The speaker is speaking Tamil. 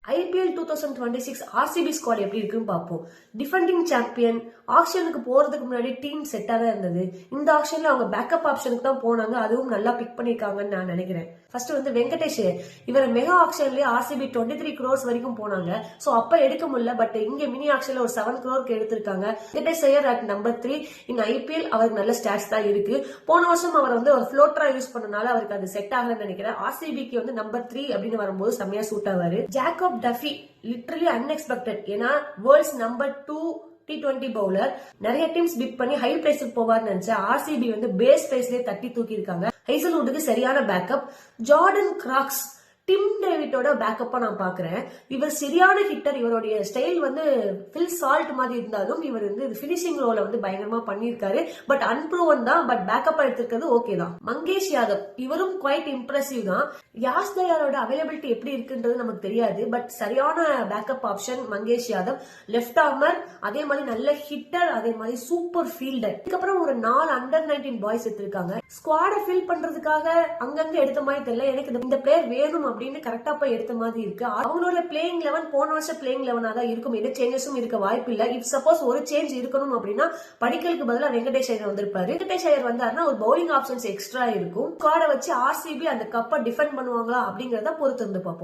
ஐபிஎல் 2026 ஆர்சிபி ஸ்குவாட் எப்படி இருக்குன்னு பார்ப்போம். டிஃபெண்டிங் சாம்பியன் ஆக்ஷனுக்கு போறதுக்கு முன்னாடி டீம் செட்டா தான் இருந்தது. இந்த ஆக்ஷன்ல அவங்க பேக்கப் ஆப்ஷனுக்கு தான் போனாங்க. அதுவும் நல்லா பிக் பண்ணிருக்காங்கன்னு நான் நினைக்கிறேன். ஃபர்ஸ்ட் வந்து வெங்கடேஷ், இவர் மெகா ஆக்ஷன்லயே ஆர்சிபி 23 crores வரைக்கும் போனாங்க. சோ அப்ப எடுக்க முடியல. பட் இங்க மினி ஆக்ஷன்ல ஒரு 7 crore எடுத்திருக்காங்க. Venkatesh Iyer at number 3 in IPL. அவருக்கு நல்ல ஸ்டாட்ஸ் தான் இருக்கு. போன வருஷம் அவர் வந்து ஒரு ஃப்ளோட்டரா யூஸ் பண்ணனால அவருக்கு அது செட் ஆகலன்னு நினைக்கிறேன். ஆர்சிபிக்கு வந்து நம்பர் 3 அப்படின்னு வரும்போது செம்மையா சூட் ஆவாரு. Jacob Duffy literally unexpected. ஏன்னா வேர்ல்ட்ஸ் நம்பர் 2 T20 பவுலர். நிறைய டீம்ஸ் பிட் பண்ணி ஹை பிரைஸ்க்கு போவார்னு நினைச்சா ஆர்சிபி வந்து பேஸ் பிரைஸ்லயே தட்டி தூக்கி இருக்காங்க. ஹைசல்வுட்டுக்கு சரியான பேக்கப். ஜார்டன் கிராக்ஸ் டிம் டேவிட்டோட பேக்கப்பா நான் பாக்குறேன். இவர் சரியான ஹிட்டர். இவருடைய ஸ்டைல் வந்து ஃபில் சால்ட் மாதிரி இருந்தாலும் இவர் வந்து பினிஷிங் ரோல வந்து பயங்கரமா பண்ணிருக்காரு. பட் அன்ப்ரூவன் தான். பட் பேக்கப்பா எடுத்திருக்கிறது ஓகே தான். மங்கேஷ் யாதவ் இவரும் குவைட் இம்ப்ரெசிவ் தான். யாஸ் தயாரோட அவைலபிலிட்டி எப்படி இருக்குன்றது நமக்கு தெரியாது. பட் சரியான backup option Mangesh Yadav. Left armour, அதே மாதிரி நல்ல ஹிட்டர், அதே மாதிரி சூப்பர் ஃபீல்டர். இதுக்கப்புறம் ஒரு 4 அண்டர் 19 பாய்ஸ் எடுத்திருக்காங்க. ஸ்குவாட ஃபில் பண்றதுக்காக அங்கங்க எடுத்த மாதிரி தெரியல. எனக்கு இந்த பிளேயர் வேணும் அப்படின்னு கரெக்டா போய் எடுத்த மாதிரி இருக்கு. அவங்களோட பிளேயிங் 11 போன வருஷம் பிளேயிங் 11 தான் இருக்கும். எந்த சேஞ்சஸும் இருக்க வாய்ப்பு இல்ல. இப் சப்போஸ் ஒரு சேஞ்ச் இருக்கணும் அப்படின்னா படிக்கலுக்கு பதிலா வெங்கடேஷ் ஐயர் வந்திருப்பாரு. வெங்கடேஷ் ஐயர் வந்தாருன்னா ஒரு பவுலிங் ஆப்ஷன்ஸ் எக்ஸ்ட்ரா இருக்கும். ஸ்குவாட வச்சு ஆர்சிபி அந்த கப்பை டிஃபெண்ட் பண்ணுவாங்களா அப்படிங்கறத பொறுத்து இருந்து பார்ப்போம்.